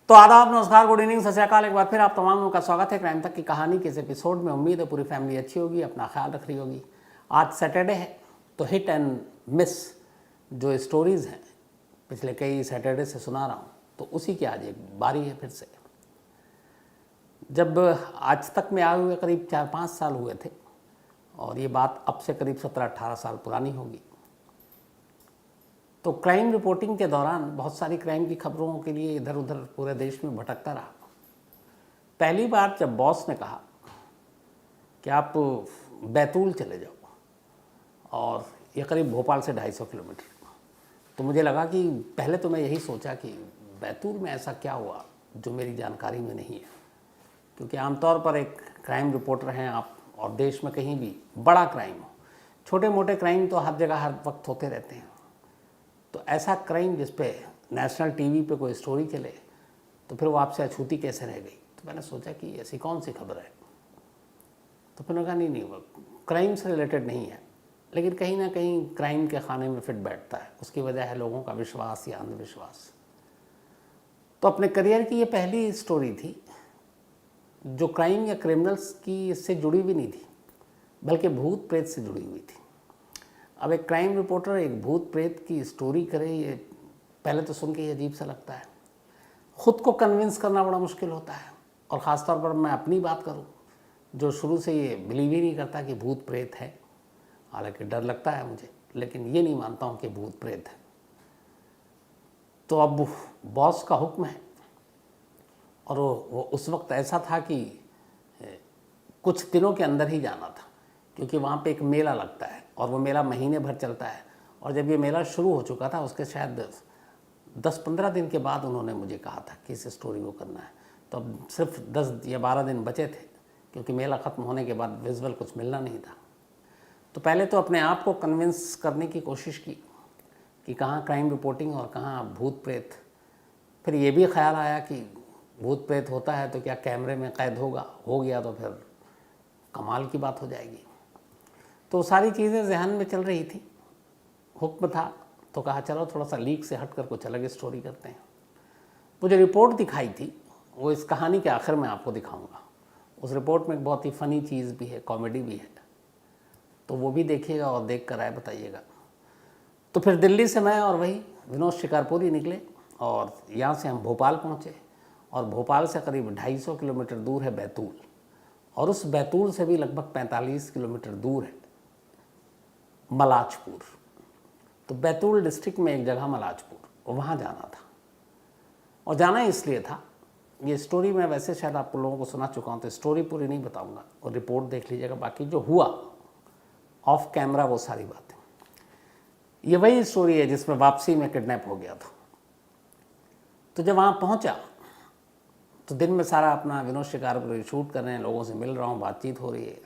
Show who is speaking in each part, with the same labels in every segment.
Speaker 1: तो आदाब, नमस्कार, गुड इवनिंग, सत श्री अकाल। एक बार फिर आप तमाम लोगों का स्वागत है क्राइम तक की कहानी के इस एपिसोड में। उम्मीद है पूरी फैमिली अच्छी होगी, अपना ख्याल रख रही होगी। आज सैटरडे है तो हिट एंड मिस जो स्टोरीज़ हैं पिछले कई सैटरडे से सुना रहा हूँ, तो उसी की आज एक बारी है फिर से। जब आज तक में आए हुए करीब 4-5 साल हुए थे और ये बात अब से करीब 17-18 साल पुरानी होगी, तो क्राइम रिपोर्टिंग के दौरान बहुत सारी क्राइम की खबरों के लिए इधर उधर पूरे देश में भटकता रहा। पहली बार जब बॉस ने कहा कि आप बैतूल चले जाओ, और ये करीब भोपाल से 250 किलोमीटर, तो मुझे लगा कि पहले तो मैं यही सोचा कि बैतूल में ऐसा क्या हुआ जो मेरी जानकारी में नहीं है, क्योंकि आमतौर पर एक क्राइम रिपोर्टर हैं आप और देश में कहीं भी बड़ा क्राइम हो, छोटे मोटे क्राइम तो हर जगह हर वक्त होते रहते हैं, तो ऐसा क्राइम जिस पे नेशनल टीवी पे कोई स्टोरी चले तो फिर वो आपसे अछूती कैसे रह गई। तो मैंने सोचा कि ऐसी कौन सी खबर है, तो फिर कहा नहीं वो क्राइम से रिलेटेड नहीं है, लेकिन कहीं ना कहीं क्राइम के खाने में फिट बैठता है। उसकी वजह है लोगों का विश्वास या अंधविश्वास। तो अपने करियर की ये पहली स्टोरी थी जो क्राइम या क्रिमिनल्स की इससे जुड़ी भी नहीं थी, बल्कि भूत प्रेत से जुड़ी हुई थी। अब एक क्राइम रिपोर्टर एक भूत प्रेत की स्टोरी करे, ये पहले तो सुन के ही अजीब सा लगता है। ख़ुद को कन्विंस करना बड़ा मुश्किल होता है, और ख़ास तौर पर मैं अपनी बात करूं जो शुरू से ये बिलीव ही नहीं करता कि भूत प्रेत है। हालांकि डर लगता है मुझे, लेकिन ये नहीं मानता हूं कि भूत प्रेत है। तो अब बॉस का हुक्म है, और वो उस वक्त ऐसा था कि कुछ दिनों के अंदर ही जाना था, क्योंकि वहाँ पे एक मेला लगता है और वो मेला महीने भर चलता है। और जब ये मेला शुरू हो चुका था उसके शायद 10-15 दिन के बाद उन्होंने मुझे कहा था कि इस स्टोरी को करना है। तो अब सिर्फ 10 या 12 दिन बचे थे, क्योंकि मेला ख़त्म होने के बाद विजुअल कुछ मिलना नहीं था। तो पहले तो अपने आप को कन्विंस करने की कोशिश की कि कहाँ क्राइम रिपोर्टिंग और कहाँ भूत प्रेत। फिर ये भी ख्याल आया कि भूत प्रेत होता है तो क्या कैमरे में कैद हो गया तो फिर कमाल की बात हो जाएगी। तो सारी चीज़ें जहन में चल रही थी, हुक्म था, तो कहा चलो थोड़ा सा लीक से हट कर कुछ अलग स्टोरी करते हैं। वो जो रिपोर्ट दिखाई थी वो इस कहानी के आखिर में आपको दिखाऊंगा। उस रिपोर्ट में एक बहुत ही फ़नी चीज़ भी है, कॉमेडी भी है, तो वो भी देखिएगा और देख कर आए बताइएगा। तो फिर दिल्ली से मैं और वही विनोद शिकारपुरी निकले, और यहाँ से हम भोपाल पहुँचे, और भोपाल से करीब 250 किलोमीटर दूर है बैतूल, और उस बैतूल से भी लगभग 45 किलोमीटर दूर है मलाजपुर। तो बैतूल डिस्ट्रिक्ट में एक जगह मलाजपुर, वहाँ जाना था। और जाना इसलिए था, ये स्टोरी मैं वैसे शायद आप लोगों को सुना चुका हूँ, तो स्टोरी पूरी नहीं बताऊँगा, और रिपोर्ट देख लीजिएगा। बाकी जो हुआ ऑफ कैमरा वो सारी बातें, ये वही स्टोरी है जिसमें वापसी में किडनैप हो गया था। तो जब वहाँ पहुँचा तो दिन में सारा अपना विनोद शिकारपुरी शूट कर रहे हैं, लोगों से मिल रहा हूँ, बातचीत हो रही है।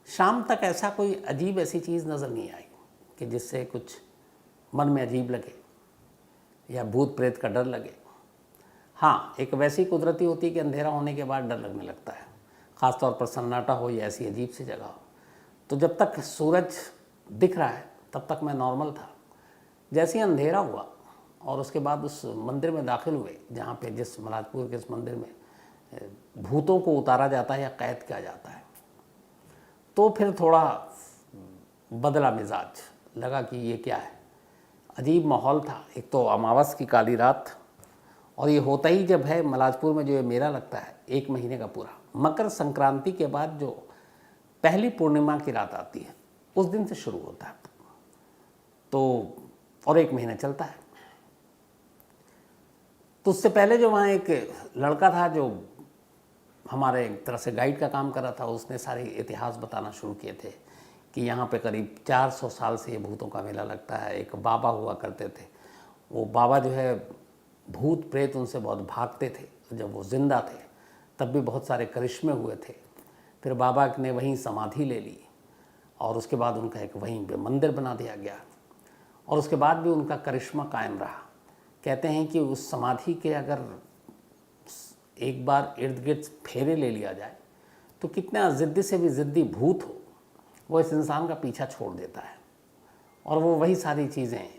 Speaker 1: शाम तक ऐसा कोई अजीब ऐसी चीज़ नज़र नहीं आई कि जिससे कुछ मन में अजीब लगे या भूत प्रेत का डर लगे। हाँ, एक वैसी कुदरती होती है कि अंधेरा होने के बाद डर लगने लगता है, ख़ास तौर पर सन्नाटा हो या ऐसी अजीब सी जगह हो। तो जब तक सूरज दिख रहा है तब तक मैं नॉर्मल था। जैसे ही अंधेरा हुआ और उसके बाद उस मंदिर में दाखिल हुए जहाँ पे जिस मलाजपुर के इस मंदिर में भूतों को उतारा जाता है या कैद किया जाता है, तो फिर थोड़ा बदला मिजाज, लगा कि ये क्या है। अजीब माहौल था। एक तो अमावस की काली रात, और ये होता ही जब है मलाजपुर में जो ये मेला लगता है 1 महीने का पूरा, मकर संक्रांति के बाद जो पहली पूर्णिमा की रात आती है उस दिन से शुरू होता है, तो और 1 महीना चलता है। तो उससे पहले जो वहाँ एक लड़का था जो हमारे एक तरह से गाइड का काम कर रहा था, उसने सारे इतिहास बताना शुरू किए थे कि यहाँ पे करीब 400 साल से ये भूतों का मेला लगता है। एक बाबा हुआ करते थे, वो बाबा जो है भूत प्रेत उनसे बहुत भागते थे। जब वो ज़िंदा थे तब भी बहुत सारे करिश्मे हुए थे। फिर बाबा ने वहीं समाधि ले ली, और उसके बाद उनका एक वहीं पे मंदिर बना दिया गया, और उसके बाद भी उनका करिश्मा कायम रहा। कहते हैं कि उस समाधि के अगर एक बार इर्द गिर्द फेरे ले लिया जाए तो कितना ज़िद्दी से भी ज़िद्दी भूत हो वो इस इंसान का पीछा छोड़ देता है। और वो वही सारी चीज़ें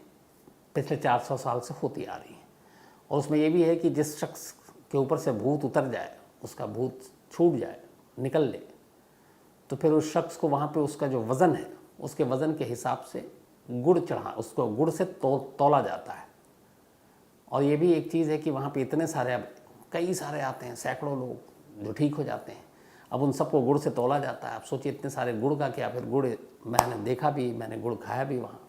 Speaker 1: पिछले 400 साल से होती आ रही हैं। और उसमें ये भी है कि जिस शख्स के ऊपर से भूत उतर जाए, उसका भूत छूट जाए, निकल ले, तो फिर उस शख्स को वहाँ पे उसका जो वज़न है, उसके वज़न के हिसाब से गुड़ चढ़ा, उसको गुड़ से तौला जाता है। और ये भी एक चीज़ है कि वहाँ पे इतने सारे, अब कई सारे आते हैं, सैकड़ों लोग जो ठीक हो जाते हैं, अब उन सबको गुड़ से तौला जाता है। आप सोचिए इतने सारे गुड़ का क्या, फिर गुड़ मैंने देखा भी, मैंने गुड़ खाया भी वहाँ।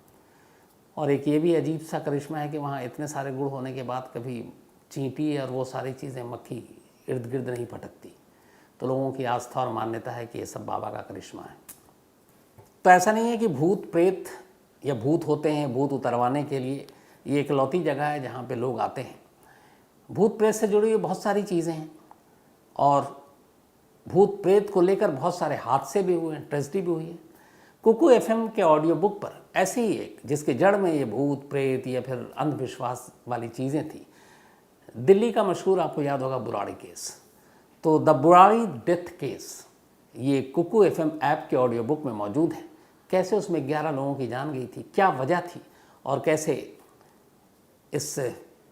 Speaker 1: और एक ये भी अजीब सा करिश्मा है कि वहाँ इतने सारे गुड़ होने के बाद कभी चींटी और वो सारी चीज़ें, मक्खी इर्द गिर्द नहीं भटकती। तो लोगों की आस्था और मान्यता है कि ये सब बाबा का करिश्मा है। तो ऐसा नहीं है कि भूत प्रेत या भूत होते हैं, भूत उतरवाने के लिए ये इकलौती जगह है जहाँ पे लोग आते हैं। भूत प्रेत से जुड़ी हुई बहुत सारी चीज़ें हैं और भूत प्रेत को लेकर बहुत सारे हादसे भी हुए हैं, ट्रेजेडी भी हुई है। कुकू एफएम के ऑडियो बुक पर ऐसे ही एक, जिसके जड़ में ये भूत प्रेत या फिर अंधविश्वास वाली चीज़ें थी, दिल्ली का मशहूर, आपको याद होगा, बुराड़ी केस। तो द बुराड़ी डेथ केस ये कुकू एफएम ऐप के ऑडियो बुक में मौजूद है। कैसे उसमें 11 लोगों की जान गई थी, क्या वजह थी, और कैसे इस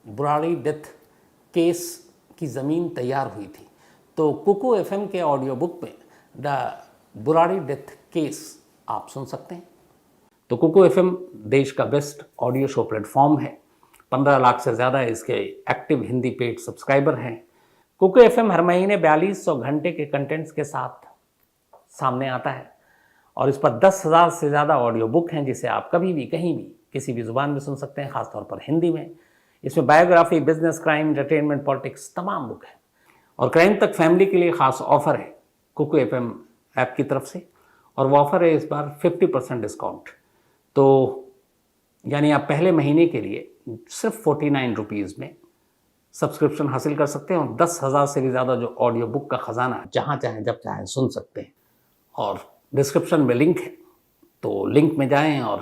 Speaker 1: बुराड़ी डेथ केस की ज़मीन तैयार हुई थी। तो कुकू एफएम के ऑडियो बुक में द बुराड़ी डेथ केस आप सुन सकते हैं। तो कुकू एफएम देश का बेस्ट ऑडियो शो प्लेटफॉर्म है। 15 लाख से ज़्यादा इसके एक्टिव हिंदी पेड सब्सक्राइबर हैं। कुकू एफएम हर महीने 4200 घंटे के कंटेंट्स के साथ सामने आता है और इस पर 10,000 से ज़्यादा ऑडियो बुक हैं, जिसे आप कभी भी, कहीं भी, किसी भी ज़ुबान में सुन सकते हैं, ख़ासतौर पर हिंदी में। इसमें biography, business, crime, entertainment, politics, तमाम बुक है। और क्राइम तक फैमिली के लिए ख़ास ऑफ़र है कुकू एफएम ऐप की तरफ से, और वो ऑफ़र है इस बार 50% डिस्काउंट। तो यानी आप पहले महीने के लिए सिर्फ 49 रुपीज़ में सब्सक्रिप्शन हासिल कर सकते हैं और 10,000 से भी ज़्यादा जो ऑडियो बुक का ख़जाना जहाँ चाहें जब चाहें सुन सकते हैं। और डिस्क्रिप्शन में लिंक है, तो लिंक में जाएं और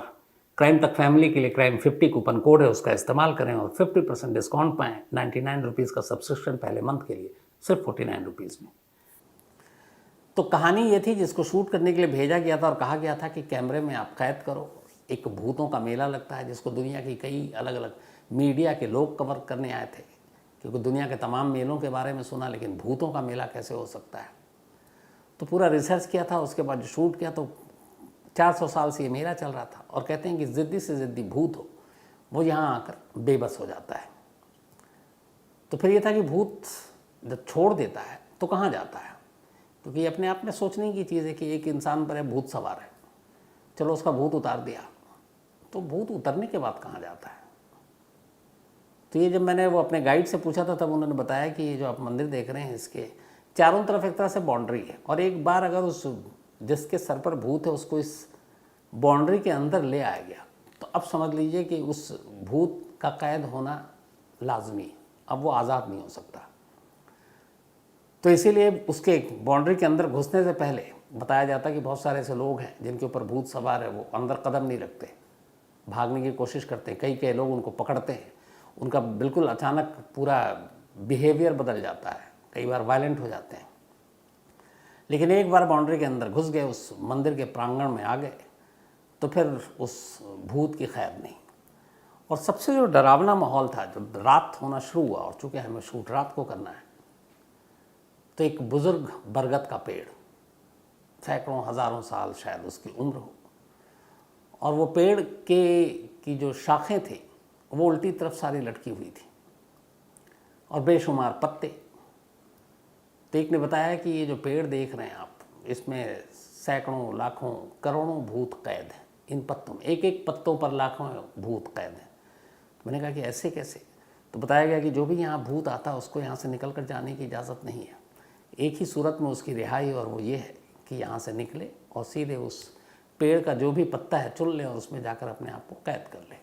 Speaker 1: क्राइम तक फैमिली के लिए क्राइम 50 कूपन कोड है, उसका इस्तेमाल करें और 50% डिस्काउंट पाएँ। 99 रुपीज़ का सब्सक्रिप्शन पहले मंथ के लिए, सिर्फ 49 रुपीज़ में। तो कहानी ये थी, जिसको शूट करने के लिए भेजा गया था और कहा गया था कि कैमरे में आप कैद करो। एक भूतों का मेला लगता है जिसको दुनिया की कई अलग अलग मीडिया के लोग कवर करने आए थे, क्योंकि दुनिया के तमाम मेलों के बारे में सुना, लेकिन भूतों का मेला कैसे हो सकता है। तो पूरा रिसर्च किया था, उसके बाद जो शूट किया, तो 400 साल से ये मेला चल रहा था। और कहते हैं कि ज़िद्दी से ज़िद्दी भूत हो, वो यहाँ आकर बेबस हो जाता है। तो फिर ये था कि भूत जब छोड़ देता है तो कहाँ जाता है, क्योंकि अपने आप में सोचने की चीज़ है कि एक इंसान पर है, भूत सवार है, चलो उसका भूत उतार दिया, तो भूत उतरने के बाद कहाँ जाता है। तो ये जब मैंने वो अपने गाइड से पूछा था, तब उन्होंने बताया कि ये जो आप मंदिर देख रहे हैं, इसके चारों तरफ एक तरह से बाउंड्री है, और एक बार अगर उस जिसके सर पर भूत है उसको इस बाउंड्री के अंदर ले आया गया, तो अब समझ लीजिए कि उस भूत का कैद होना लाजमी है, अब वो आज़ाद नहीं हो सकता। तो इसीलिए उसके बाउंड्री के अंदर घुसने से पहले बताया जाता है कि बहुत सारे ऐसे लोग हैं जिनके ऊपर भूत सवार है, वो अंदर कदम नहीं रखते, भागने की कोशिश करते हैं। कई लोग उनको पकड़ते हैं, उनका बिल्कुल अचानक पूरा बिहेवियर बदल जाता है, कई बार वायलेंट हो जाते हैं। लेकिन एक बार बाउंड्री के अंदर घुस गए, उस मंदिर के प्रांगण में आ गए, तो फिर उस भूत की खैर नहीं। और सबसे जो डरावना माहौल था, जब रात होना शुरू हुआ, और चूँकि हमें शूट रात को करना है, तो एक बुज़ुर्ग बरगद का पेड़, सैकड़ों हज़ारों साल शायद उसकी उम्र हो, और वो पेड़ की जो शाखें थी वो उल्टी तरफ सारी लटकी हुई थी और बेशुमार पत्ते। तो एक ने बताया कि ये जो पेड़ देख रहे हैं आप, इसमें सैकड़ों, लाखों, करोड़ों भूत कैद हैं इन पत्तों में, एक एक पत्तों पर लाखों भूत कैद हैं। तो मैंने कहा कि ऐसे कैसे? तो बताया गया कि जो भी यहाँ भूत आता है उसको यहाँ से निकल कर जाने की इजाज़त नहीं है, एक ही सूरत में उसकी रिहाई, और वो ये है कि यहाँ से निकले और सीधे उस पेड़ का जो भी पत्ता है चुन ले और उसमें जाकर अपने आप को कैद कर ले।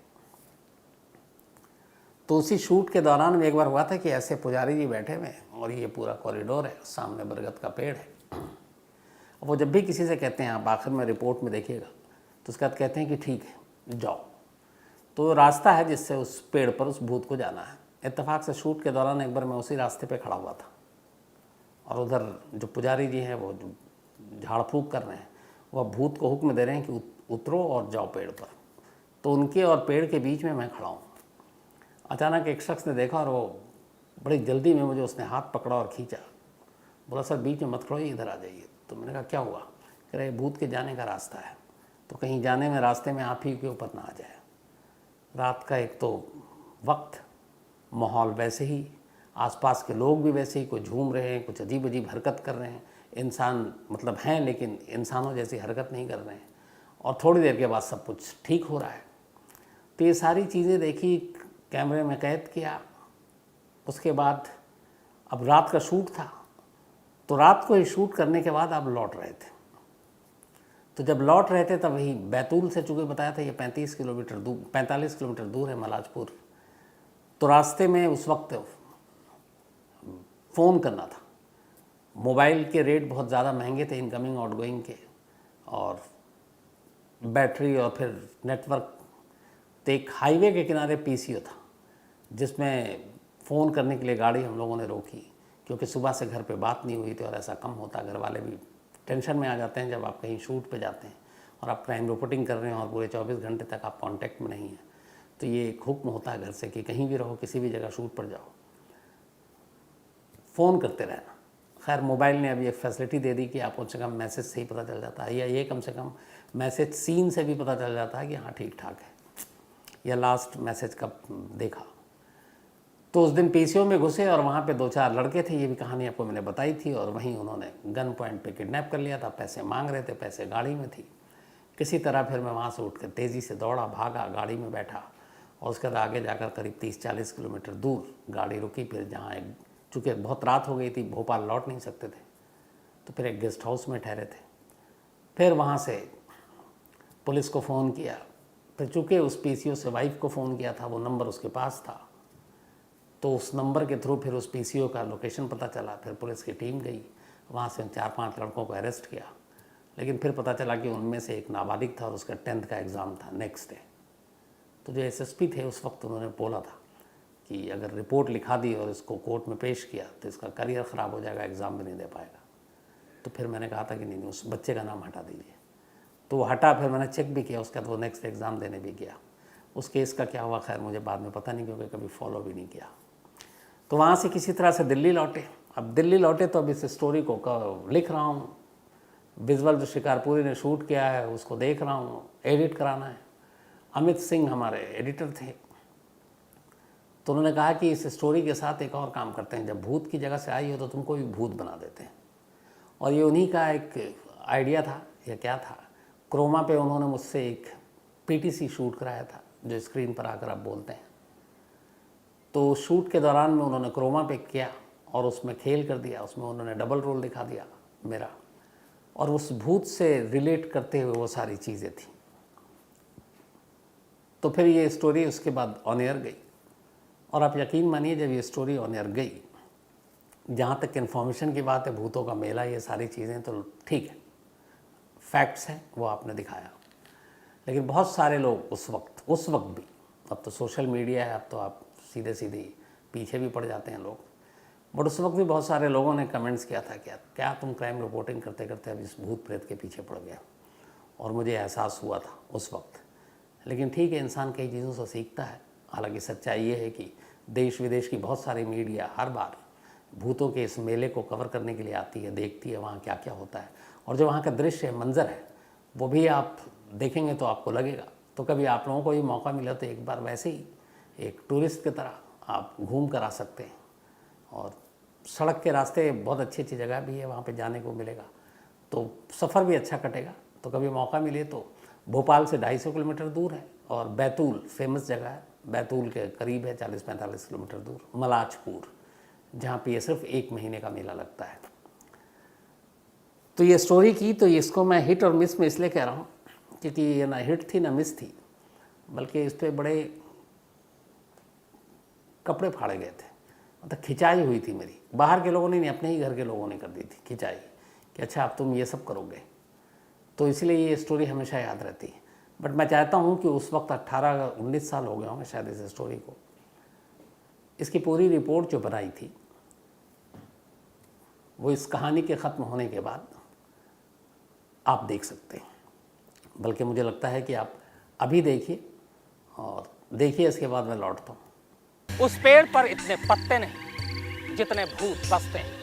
Speaker 1: तो उसी शूट के दौरान में एक बार हुआ था कि ऐसे पुजारी जी बैठे हुए हैं और ये पूरा कॉरिडोर है, सामने बरगद का पेड़ है। वो जब भी किसी से कहते हैं, आप आखिर में रिपोर्ट में देखिएगा, तो उसके बाद कहते हैं कि ठीक है जाओ, तो रास्ता है जिससे उस पेड़ पर उस भूत को जाना है। इत्तेफाक से शूट के दौरान एक बार मैं उसी रास्ते पे खड़ा हुआ था, और उधर जो पुजारी जी हैं वो जो झाड़ फूँक कर रहे हैं, वह भूत को हुक्म दे रहे हैं कि उतरो और जाओ पेड़ पर। तो उनके और पेड़ के बीच में मैं खड़ा हूँ। अचानक एक शख्स ने देखा और वो बड़ी जल्दी में मुझे उसने हाथ पकड़ा और खींचा, बोला सर बीच में मत खड़ोइए, इधर आ जाइए। तो मैंने कहा क्या हुआ? कह रहे भूत के जाने का रास्ता है, तो कहीं जाने में रास्ते में आप ही के ऊपर ना आ जाए। रात का एक तो वक्त, माहौल वैसे ही, आसपास के लोग भी वैसे ही, कुछ झूम रहे हैं, कुछ अजीब अजीब हरकत कर रहे हैं, इंसान मतलब हैं लेकिन इंसानों जैसी हरकत नहीं कर रहे हैं, और थोड़ी देर के बाद सब कुछ ठीक हो रहा है। तो ये सारी चीज़ें देखी, कैमरे में कैद किया। उसके बाद अब रात का शूट था, तो रात को ही शूट करने के बाद आप लौट रहे थे। तो जब लौट रहे थे तब वही बैतूल से, चूँकि बताया था ये 45 किलोमीटर दूर है मलाजपुर, तो रास्ते में उस वक्त फ़ोन करना था। मोबाइल के रेट बहुत ज़्यादा महंगे थे इनकमिंग आउटगोइंग के, और बैटरी और फिर नेटवर्क। तो एक हाईवे के किनारे पीसीओ था जिसमें फ़ोन करने के लिए गाड़ी हम लोगों ने रोकी, क्योंकि सुबह से घर पे बात नहीं हुई थी और ऐसा कम होता, घर वाले भी टेंशन में आ जाते हैं जब आप कहीं शूट पे जाते हैं और आप क्राइम रिपोर्टिंग कर रहे हैं और पूरे 24 घंटे तक आप कांटेक्ट में नहीं हैं। तो ये एक हुक्म होता है घर से कि कहीं भी रहो, किसी भी जगह शूट पर जाओ, फ़ोन करते रहना। खैर मोबाइल ने अभी एक फैसिलिटी दे दी कि आप कम से कम मैसेज से ही पता चल जाता है, या ये कम से कम मैसेज सीन से भी पता चल जाता है कि हाँ ठीक ठाक है, या लास्ट मैसेज कब देखा। तो उस दिन पीसीओ में घुसे और वहाँ पे 2-4 लड़के थे, ये भी कहानी आपको मैंने बताई थी, और वहीं उन्होंने गन पॉइंट पे किडनैप कर लिया था। पैसे मांग रहे थे, पैसे गाड़ी में थी। किसी तरह फिर मैं वहाँ से उठकर तेज़ी से दौड़ा, भागा, गाड़ी में बैठा, और उसके बाद आगे जाकर करीब 30-40 किलोमीटर दूर गाड़ी रुकी। फिर जहाँ एक, चूँकि बहुत रात हो गई थी, भोपाल लौट नहीं सकते थे, तो फिर एक गेस्ट हाउस में ठहरे थे। फिर वहाँ से पुलिस को फ़ोन किया। फिर चूँकि उस पीसीओ से वाइफ को फ़ोन किया था, वो नंबर उसके पास था, तो उस नंबर के थ्रू फिर उस पीसीओ का लोकेशन पता चला। फिर पुलिस की टीम गई, वहाँ से 4-5 लड़कों को अरेस्ट किया, लेकिन फिर पता चला कि उनमें से एक नाबालिग था और उसका 10th का एग्ज़ाम था नेक्स्ट डे। तो जो एसएसपी थे उस वक्त, उन्होंने बोला था कि अगर रिपोर्ट लिखा दी और इसको कोर्ट में पेश किया तो इसका करियर ख़राब हो जाएगा, एग्ज़ाम भी नहीं दे पाएगा। तो फिर मैंने कहा था कि नहीं, उस बच्चे का नाम हटा दीजिए। तो वो हटा। फिर मैंने चेक भी किया, उसके बाद वो नेक्स्ट एग्ज़ाम देने भी गया। उस केस का क्या हुआ खैर मुझे बाद में पता नहीं, क्योंकि कभी फॉलो भी नहीं किया। तो वहाँ से किसी तरह से दिल्ली लौटे। अब दिल्ली लौटे तो अब इस स्टोरी को लिख रहा हूँ, विजुअल जो शिकारपुरी ने शूट किया है उसको देख रहा हूँ, एडिट कराना है। अमित सिंह हमारे एडिटर थे, तो उन्होंने कहा कि इस स्टोरी के साथ एक और काम करते हैं, जब भूत की जगह से आई हो तो तुमको भी भूत बना देते हैं। और ये उन्हीं का एक आइडिया था या क्या था। क्रोमा पे उन्होंने मुझसे एक पीटीसी शूट कराया था, जो स्क्रीन पर आकर आप बोलते हैं। तो शूट के दौरान में उन्होंने क्रोमा पे किया और उसमें खेल कर दिया, उसमें उन्होंने डबल रोल दिखा दिया मेरा, और उस भूत से रिलेट करते हुए वो सारी चीज़ें थी। तो फिर ये स्टोरी उसके बाद ऑन एयर गई, और आप यकीन मानिए जब ये स्टोरी ऑन एयर गई, जहाँ तक इन्फॉर्मेशन की बात है, भूतों का मेला, ये सारी चीज़ें तो ठीक है, फैक्ट्स हैं, वो आपने दिखाया। लेकिन बहुत सारे लोग उस वक्त भी, अब तो सोशल मीडिया है, अब तो आप सीधे सीधे पीछे भी पड़ जाते हैं लोग, बट उस वक्त भी बहुत सारे लोगों ने कमेंट्स किया था क्या तुम क्राइम रिपोर्टिंग करते करते अब इस भूत प्रेत के पीछे पड़ गया। और मुझे एहसास हुआ था उस वक्त। लेकिन ठीक है, इंसान कई चीज़ों से सीखता है। हालांकि सच्चाई ये है कि देश विदेश की बहुत सारी मीडिया हर बार भूतों के इस मेले को कवर करने के लिए आती है, देखती है वहाँ क्या क्या होता है, और जो वहाँ का दृश्य है, मंजर है, वो भी आप देखेंगे तो आपको लगेगा। तो कभी आप लोगों को भी मौका मिला तो एक बार वैसे ही एक टूरिस्ट की तरह आप घूम कर आ सकते हैं। और सड़क के रास्ते बहुत अच्छी अच्छी जगह भी है, वहाँ पे जाने को मिलेगा, तो सफ़र भी अच्छा कटेगा। तो कभी मौका मिले तो भोपाल से 250 किलोमीटर दूर है, और बैतूल फेमस जगह है, बैतूल के करीब है 40-45 किलोमीटर दूर मलाजपुर, जहाँ पे ये सिर्फ 1 महीने का मेला लगता है। तो ये स्टोरी की, तो इसको मैं हिट और मिस में इसलिए कह रहा हूँ क्योंकि ये ना हिट थी ना मिस थी, बल्कि इस पर बड़े कपड़े फाड़े गए थे, मतलब खिंचाई हुई थी मेरी। बाहर के लोगों ने नहीं, अपने ही घर के लोगों ने कर दी थी खिंचाई, कि अच्छा अब तुम ये सब करोगे। तो इसलिए ये स्टोरी हमेशा याद रहती है। बट मैं चाहता हूँ कि उस वक्त 18-19 साल हो गए होंगे शायद इस स्टोरी को, इसकी पूरी रिपोर्ट जो बनाई थी वो इस कहानी के ख़त्म होने के बाद आप देख सकते हैं। बल्कि मुझे लगता है कि आप अभी देखिए, और देखिए इसके बाद मैं लौटता हूँ। उस पेड़ पर इतने पत्ते नहीं जितने भूत बसते हैं।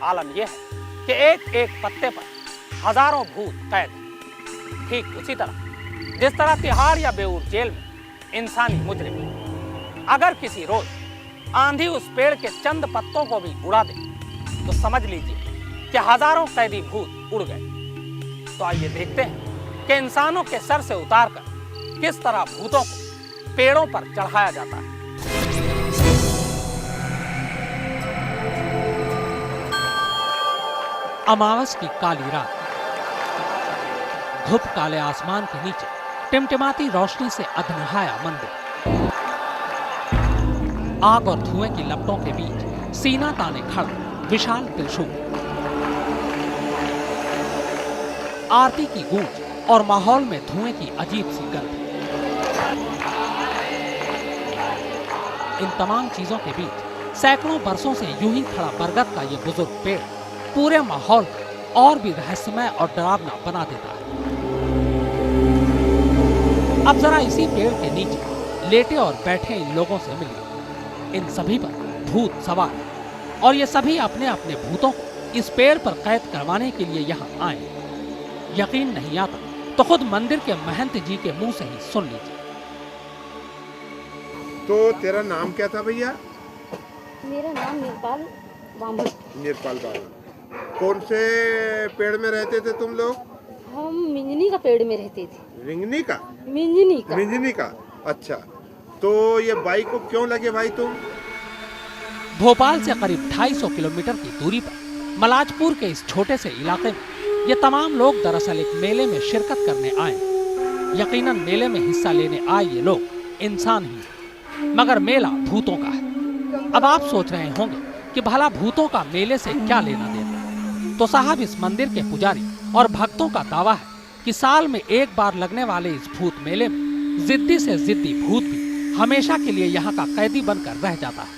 Speaker 1: आलम यह है कि एक एक पत्ते पर हजारों भूत कैद हैं। ठीक उसी तरह जिस तरह तिहाड़ या बेऊर जेल में इंसानी मुजरिम अगर किसी रोज आंधी उस पेड़ के चंद पत्तों को भी उड़ा दे तो समझ लीजिए कि हजारों कैदी भूत उड़ गए। तो आइए देखते हैं कि इंसानों के सर से उतारकर किस तरह भूतों को पेड़ों पर चढ़ाया जाता है।
Speaker 2: अमावस की काली रात, धूप काले आसमान के नीचे टिमटिमाती रोशनी से अधनहाया मंदिर। आग और धुएं की लपटों के बीच सीना ताने खड़ा विशाल त्रिशूल। आरती की गूंज और माहौल में धुएं की अजीब सी गंध। इन तमाम चीजों के बीच सैकड़ों बरसों से यूं ही खड़ा बरगद का ये बुजुर्ग पेड़ पूरे माहौल को और भी रहस्यमय और डरावना बना देता है। अब जरा इसी पेड़ के नीचे लेटे और बैठे इन लोगों से मिलिए। इन सभी पर भूत सवार और ये सभी अपने अपने भूतों को इस पेड़ पर कैद करवाने के लिए यहाँ आए। यकीन नहीं आता तो खुद मंदिर के महंत जी के मुंह से ही सुन लीजिए।
Speaker 3: तो तेरा नाम क्या था भैया?
Speaker 4: मेरा नाम निरपाल बामन।
Speaker 3: निरपाल बामन। कौन से पेड़ में रहते थे तुम लोग?
Speaker 4: हम मिंजनी का पेड़ में रहते थे।
Speaker 3: रिंगनी का? मिंजनी का। अच्छा, तो ये बाइक को क्यों लगे भाई तुम?
Speaker 2: भोपाल से करीब 250 किलोमीटर की दूरी पर मलाजपुर के इस छोटे से इलाके में ये तमाम लोग दरअसल एक मेले में शिरकत करने आए। यकीनन मेले में हिस्सा लेने आए ये लोग इंसान ही हैं, मगर मेला भूतों का है। अब आप सोच रहे होंगे कि भला भूतों का मेले से क्या लेना देना। तो साहब, इस मंदिर के पुजारी और भक्तों का दावा है कि साल में एक बार लगने वाले इस भूत मेले में जिद्दी से जिद्दी भूत भी हमेशा के लिए यहाँ का कैदी बनकर रह जाता है।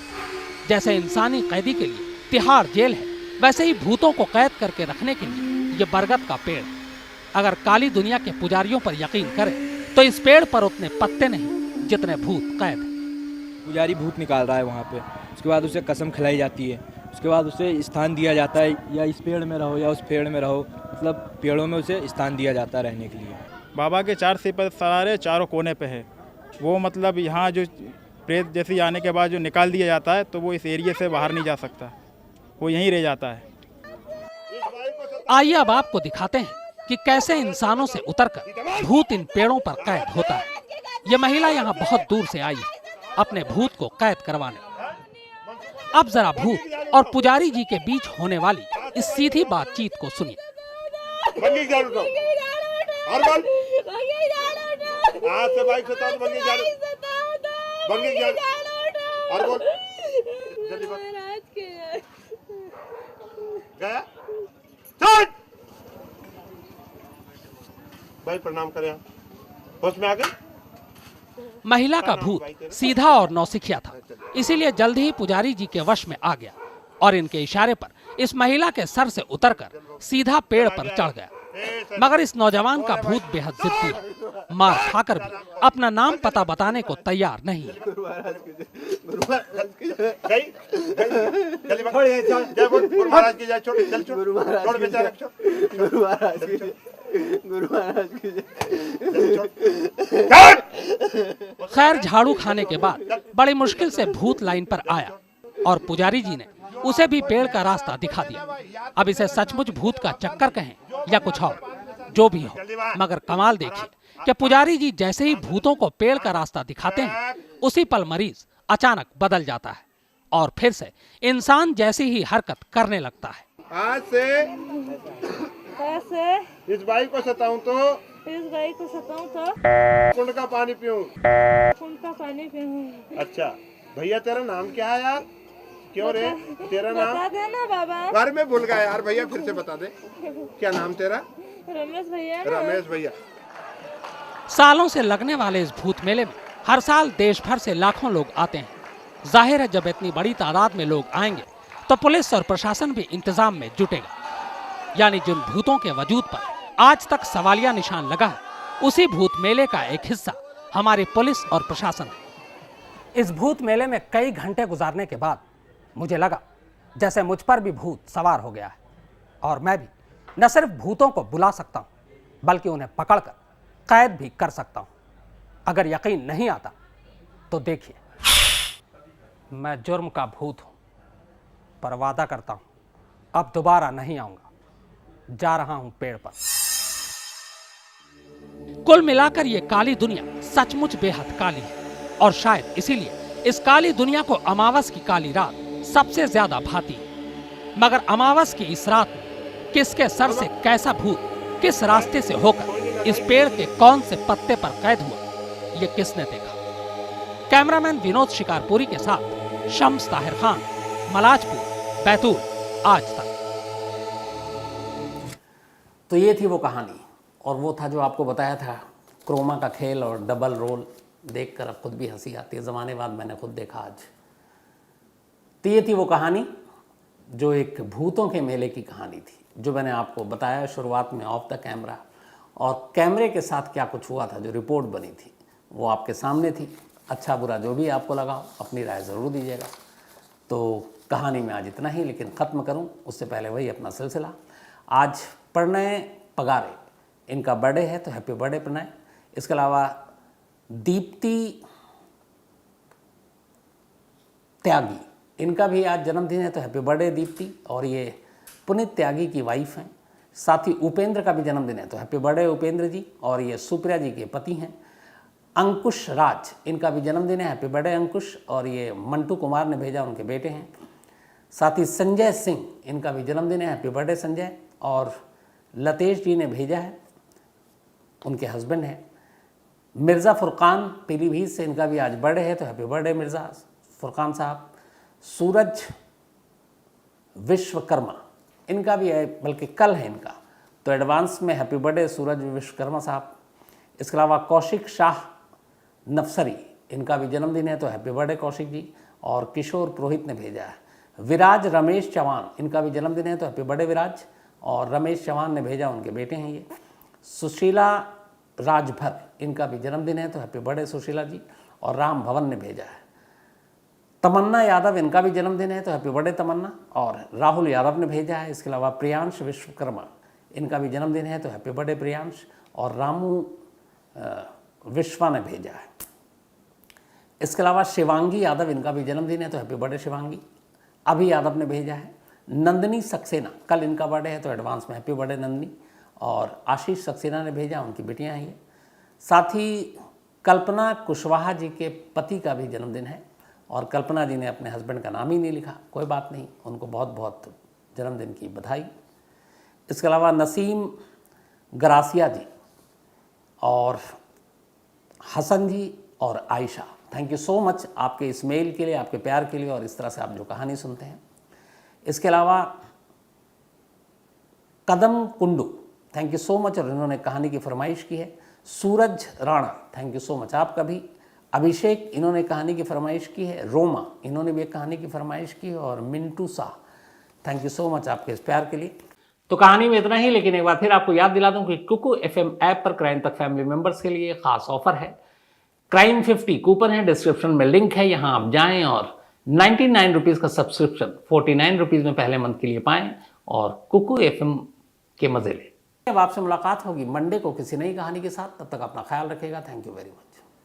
Speaker 2: जैसे इंसानी कैदी के लिए तिहाड़ जेल है, वैसे ही भूतों को कैद करके रखने के लिए ये बरगद का पेड़। अगर काली दुनिया के पुजारियों पर यकीन करें तो इस पेड़ पर उतने पत्ते नहीं जितने भूत कैद हैं।
Speaker 5: पुजारी भूत निकाल रहा है वहाँ पे, उसके बाद उसे कसम खिलाई जाती है, उसके बाद उसे स्थान दिया जाता है, या इस पेड़ में रहो या उस पेड़ में रहो, मतलब पेड़ों में उसे स्थान दिया जाता है रहने के लिए।
Speaker 6: बाबा के 4 सिपर सरारे चारों कोने पे है। वो मतलब यहाँ जो प्रेत जैसी आने के बाद जो निकाल दिया जाता है तो वो इस एरिया से बाहर नहीं जा सकता, वो यहीं रह जाता है।
Speaker 2: आइए अब आपको दिखाते हैं कि कैसे इंसानों से उतरकर भूत इन पेड़ों पर कैद होता है। ये महिला यहाँ बहुत दूर से आई है अपने भूत को कैद करवाने। अब जरा भूत और पुजारी जी के बीच होने वाली इस सीधी बातचीत को सुनिए।
Speaker 3: भाई प्रणाम करें, होश में आ गए?
Speaker 2: महिला का भूत सीधा और नौसिखिया था, इसीलिए जल्द ही पुजारी जी के वश में आ गया और इनके इशारे पर इस महिला के सर से उतरकर सीधा पेड़ पर चढ़ गया। मगर इस नौजवान का भूत बेहद जिद्दी है, मार खाकर भी अपना नाम पता बताने को तैयार नहीं है। खैर, झाड़ू खाने के बाद बड़ी मुश्किल से भूत लाइन पर आया और पुजारी जी ने उसे भी पेड़ का रास्ता दिखा दिया। अब इसे सचमुच भूत का चक्कर कहें या कुछ और, जो भी हो, मगर कमाल देखिए कि पुजारी जी जैसे ही भूतों को पेड़ का रास्ता दिखाते हैं उसी पल मरीज अचानक बदल जाता है और फिर से इंसान जैसी ही हरकत करने लगता है।
Speaker 3: आज से इस बाई को सताऊं तो कुंड का पानी पीऊं। अच्छा भैया, तेरा नाम क्या है यार? क्यों रे, तेरा नाम
Speaker 4: बता देना बाबा।
Speaker 3: बार में भूल गया यार, भैया फिर से बता दे। क्या नाम तेरा?
Speaker 4: रमेश भैया।
Speaker 3: रमेश भैया।
Speaker 2: सालों से लगने वाले इस भूत मेले में हर साल देश भर से लाखों लोग आते हैं। जाहिर है, जब इतनी बड़ी तादाद में लोग आएंगे तो पुलिस और प्रशासन भी इंतजाम में जुटेगा। यानी जिन भूतों के वजूद पर आज तक सवालिया निशान लगा है, उसी भूत मेले का एक हिस्सा हमारी पुलिस और प्रशासन है। इस भूत मेले में कई घंटे गुजारने के बाद मुझे लगा जैसे मुझ पर भी भूत सवार हो गया है और मैं भी न सिर्फ भूतों को बुला सकता हूं बल्कि उन्हें पकड़कर कैद भी कर सकता हूं। अगर यकीन नहीं आता तो देखिए, मैं जुर्म का भूत हूं, पर वादा करता हूं अब दोबारा नहीं आऊंगा। जा रहा हूं पेड़ पर। कुल मिलाकर यह काली दुनिया सचमुच बेहद काली है और शायद इसीलिए इस काली दुनिया को अमावस की काली रात सबसे ज्यादा भाती है। मगर अमावस की इस रात में किसके सर से कैसा भूत किस रास्ते से होकर इस पेड़ के कौन से पत्ते पर कैद हुआ, ये किसने देखा? कैमरामैन विनोद शिकारपुरी के साथ शम्स ताहिर खान, मलाजपुर, बैतूल, आज तक।
Speaker 1: तो ये थी वो कहानी और वो था जो आपको बताया था, क्रोमा का खेल और डबल रोल देखकर अब खुद भी हंसी आती है। ज़माने बाद मैंने खुद देखा आज। तो ये थी वो कहानी जो एक भूतों के मेले की कहानी थी, जो मैंने आपको बताया शुरुआत में ऑफ द कैमरा, और कैमरे के साथ क्या कुछ हुआ था, जो रिपोर्ट बनी थी वो आपके सामने थी। अच्छा बुरा जो भी आपको लगा अपनी राय ज़रूर दीजिएगा। तो कहानी में आज इतना ही, लेकिन ख़त्म करूं उससे पहले वही अपना सिलसिला। आज प्रणय पगारे, इनका बर्थडे है तो हैप्पी बर्थडे प्रणय। इसके अलावा दीप्ति त्यागी, इनका भी आज जन्मदिन है तो हैप्पी बर्थडे दीप्ति, और ये पुनीत त्यागी की वाइफ हैं। साथ ही उपेंद्र का भी जन्मदिन है तो हैप्पी बर्थडे उपेंद्र जी, और ये सुप्रिया जी के पति हैं। अंकुश राज, इनका भी जन्मदिन है, हैप्पी बर्थडे अंकुश, और ये मंटू कुमार ने भेजा, उनके बेटे हैं। साथ ही संजय सिंह, इनका भी जन्मदिन है, हैप्पी बर्थडे संजय, और लतेश जी ने भेजा है, उनके हस्बैंड हैं। मिर्ज़ा फुरकान पीलीभीत से, इनका भी आज बर्थडे है तो हैप्पी बर्थडे मिर्ज़ा फुरकान साहब। सूरज विश्वकर्मा, इनका भी है, बल्कि कल है इनका, तो एडवांस में हैप्पी बर्थडे सूरज विश्वकर्मा साहब। इसके अलावा कौशिक शाह नफसरी, इनका भी जन्मदिन है तो हैप्पी बर्थडे कौशिक जी, और किशोर पुरोहित ने भेजा है। विराज रमेश चौहान, इनका भी जन्मदिन है तो हैप्पी बर्थडे विराज, और रमेश चौहान ने भेजा, उनके बेटे हैं ये। सुशीला राजभर, इनका भी जन्मदिन है तो हैप्पी बर्थडे सुशीला जी, और राम भवन ने भेजा है। तमन्ना यादव, इनका भी जन्मदिन है तो हैप्पी बर्थडे तमन्ना, और राहुल यादव ने भेजा है। इसके अलावा प्रियांश विश्वकर्मा, इनका भी जन्मदिन है तो हैप्पी बर्थडे प्रियांश, और रामू विश्वा ने भेजा है। इसके अलावा शिवांगी यादव, इनका भी जन्मदिन है तो हैप्पी बर्थडे शिवांगी, अभी यादव ने भेजा है। नंदिनी सक्सेना, कल इनका बर्थडे है तो एडवांस में हैप्पी बर्थडे नंदिनी, और आशीष सक्सेना ने भेजा, उनकी बेटियां हैं ये। साथ ही कल्पना कुशवाहा जी के पति का भी जन्मदिन है, और कल्पना जी ने अपने हस्बैंड का नाम ही नहीं लिखा, कोई बात नहीं, उनको बहुत बहुत जन्मदिन की बधाई। इसके अलावा नसीम गरासिया जी, और हसन जी, और Ayesha, thank you so much आपके इस मेल के लिए, आपके प्यार के लिए, और इस तरह से आप जो कहानी सुनते हैं। इसके अलावा Kadam Kundu, thank you so much, और इन्होंने कहानी की फरमाइश की है। Suraj Rana, thank you so much आपका भी। अभिषेक, इन्होंने कहानी की फरमाइश की है। रोमा, इन्होंने भी एक कहानी की फरमाइश की है, और Mintu Shah, thank you so much आपके इस प्यार के लिए। तो कहानी में इतना ही, लेकिन एक बार फिर आपको याद दिला दूं कि कुकू FM ऐप पर क्राइम तक फैमिली मेंबर्स के लिए खास ऑफर है। क्राइम 50 कूपन है, डिस्क्रिप्शन में लिंक है, यहाँ आप जाएं और 99 रुपीज़ का सब्सक्रिप्शन 49 रुपीज़ में पहले मंथ के लिए पाएं और कुकू FM के मजे लें। अब आपसे मुलाकात होगी मंडे को किसी नई कहानी के साथ, तब तक अपना ख्याल रखिएगा। Thank you very much.